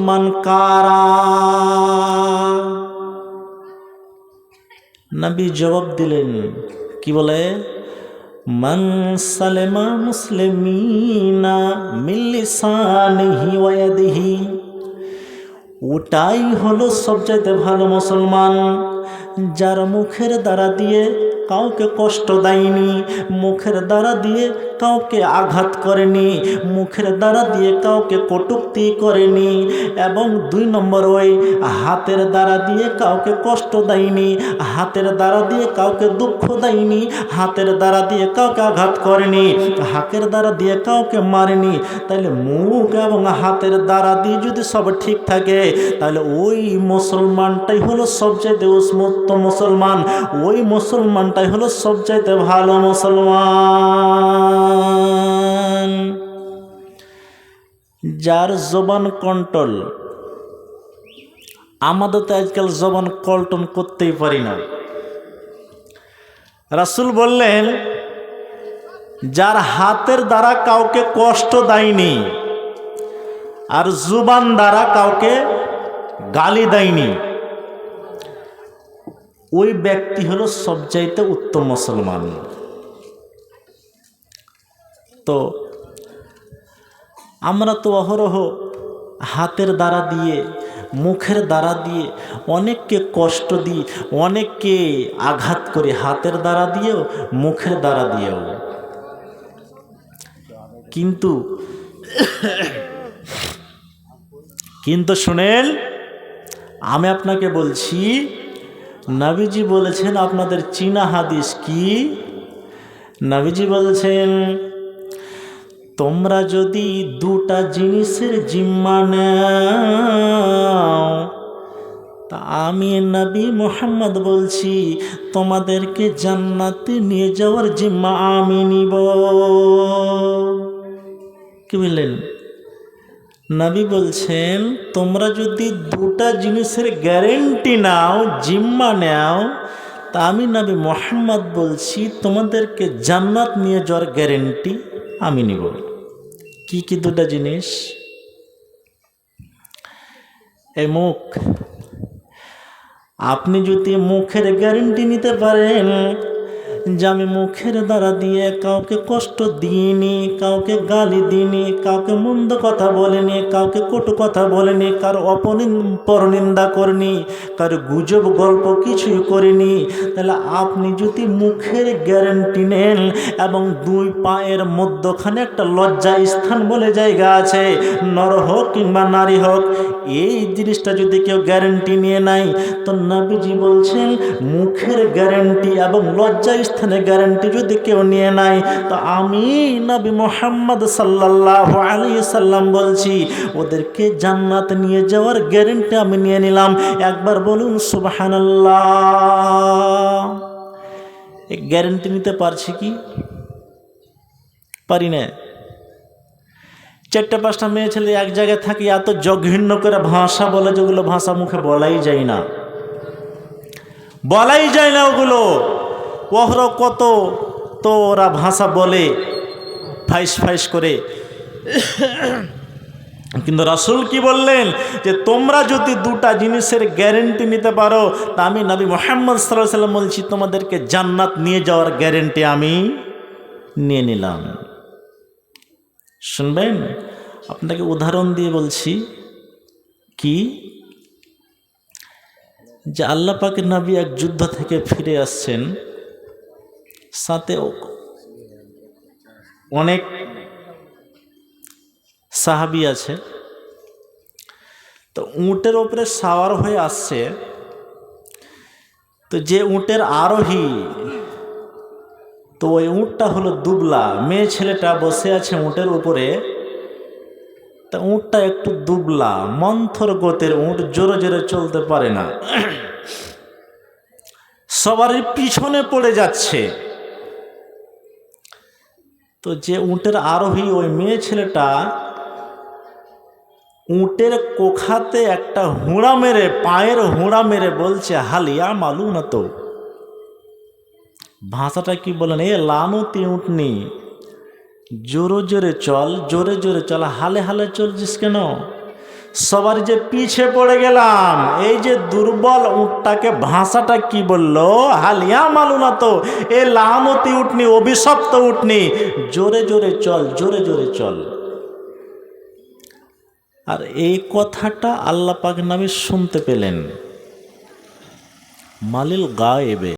মুসলমান কারা? নবী জবাব দিলেন, কি বলে? মান সালেমা মুসলিমিনা মিন লিসানিহি ওয়া ইয়াদিহি। ওটাই হলো সবচাইতে ভালো মুসলমান, যার মুখের দ্বারা দিয়ে কাউকে কষ্ট দেয়নি, মুখের দ্বারা দিয়ে কাউকে আঘাত করেনি, মুখের দ্বারা দিয়ে কাউকে কটূক্তি করেনি, এবং 2 নম্বর ওই হাতের দ্বারা দিয়ে কাউকে কষ্ট দেয়নি, হাতের দ্বারা দিয়ে কাউকে দুঃখ দেয়নি, হাতের দ্বারা দিয়ে কাউকে আঘাত করেনি, হাতের দ্বারা দিয়ে কাউকে মারেনি। তাহলে মুখ এবং হাতের দ্বারা দিয়ে যদি সব ঠিক থাকে, তাহলে ওই মুসলমানটাই হলো সবচাইতে উন্মত্ত মুসলমান, ওই মুসলমানটাই হলো সবচাইতে ভালো মুসলমান। যার জবান কন্ট্রোল, আমাদের তো আজকাল জবান কন্ট্রোল করতেই পারি না। রাসূল বললেন, যার হাতের দ্বারা কাউকে কষ্ট দেয়নি আর জুবান দ্বারা কাউকে গালি দেয়নি, ওই ব্যক্তি হলো সবচাইতে উত্তম মুসলমান। তো আমরা তো অহরহ হাতের দ্বারা দিয়ে, মুখের দ্বারা দিয়ে অনেককে কষ্ট দিই, অনেককে আঘাত করি, হাতের দ্বারা দিয়েও মুখের দ্বারা দিয়েও। কিন্তু শুনেন, আমি আপনাকে বলছি, নবীজি বলেছেন, আপনাদের চীনা হাদিস কি? নবীজি বলেছেন, তোমরা যদি 2টা জিনিসের জিম্মা নাও, তা আমি নবী মুহাম্মদ বলছি, তোমাদেরকে জান্নাতে নিয়ে যাওয়ার জিম্মা আমি নিব। কি বললেন? নবী বলছেন, তোমরা যদি 2টা জিনিসের গ্যারেন্টি নাও, জিম্মা নাও, তা আমি নবী মুহাম্মদ বলছি, তোমাদেরকে জান্নাত নিয়ে যাওয়ার গ্যারেন্টি আমি নিব। কি কি 2টা জিনিস? এই মুখ। আপনি যদি মুখের গ্যারেন্টি নিতে পারেন যে আমি মুখের দ্বারা দিয়ে কাউকে কষ্ট দিইনি, কাউকে গালি দিইনি, কাউকে মন্দ কথা বলিনি, কাউকে কটু কথা বলিনি, কারো পরনিন্দা করিনি, কারো গুজব গল্প কিছুই করিনি, তাহলে আপনি যদি মুখের গ্যারেন্টি নেন এবং 2 পায়ের মধ্যখানে একটা লজ্জা স্থান বলে জায়গা আছে, নর হোক কিংবা নারী হোক, এই জিনিসটা যদি কেউ গ্যারেন্টি নিয়ে নেয়, তো নবীজি বলছেন, মুখের গ্যারেন্টি এবং লজ্জা স্থানে গ্যারেন্টি যদি কেউ নিয়ে নেয়, তো আমি নবী মুহাম্মদ সাল্লাল্লাহু আলাইহি সাল্লাম বলছি, ওদেরকে জান্নাত নিয়ে যাওয়ার গ্যারেন্টি আমি নিয়ে নিলাম। একবার বলুন সুবহানাল্লাহ। এই গ্যারেন্টি নিতে পারছি কি? পারি না। 4-5টা মেয়ে ছেলে এক জায়গায় থাকি, এত জঘন্য করে ভাষা বলে, যেগুলো ভাষা মুখে বলাই যায় না, ওগুলো ওহরা কত তো ওরা ভাষা বলে ফাইস করে। কিন্তু রাসূল কি বললেন, যে তোমরা যদি 2টা জিনিসের গ্যারেন্টি নিতে পারো, তা আমি নবী মুহাম্মদ সাল্লাল্লাহু আলাইহি ওয়াসাল্লাম বলছি, তোমাদেরকে জান্নাত নিয়ে যাওয়ার গ্যারেন্টি আমি নিয়ে নিলাম। শুনবেন, আপনাকে উদাহরণ দিয়ে বলছি, কি যে আল্লাহ পাকের নবী এক যুদ্ধ থেকে ফিরে আসছেন, সাথে অনেক সাহাবী আছে। তো উটের ওপরে সাওয়ার হয়ে আসছে, তো যে উটের আরোহী, তো ওই উটটা হলো দুবলা, মেয়ে ছেলেটা বসে আছে উটের উপরে, তা উটটা একটু দুবলা, মন্থর গতির উট, জোরে জোরে চলতে পারে না, সবারই পিছনে পড়ে যাচ্ছে। তো যে উটের আরোহী, ওই মেয়ে ছেলেটা উটের কোখাতে একটা হুঁড়া মেরে, পায়ের হুঁড়া মেরে বলছে, হালিয়া মালু না। তো ভাষাটা কি বলেন? এ লানুতি উটনি, জোরে জোরে চল, জোরে জোরে চল, হালে হালে চলছিস কেন? সবার যে পিছে পড়ে গেলাম। এই যে দুর্বল উটটাকে ভাষাটা কি বললো, হালিয়া মালুনা, তো এ লামতি উঠনি, অভিশপ্ত উঠনি, জোরে জোরে চল, জোরে জোরে চল। আর এই কথাটা আল্লাহ পাক নবী শুনতে পেলেন মালিল গায়েবে।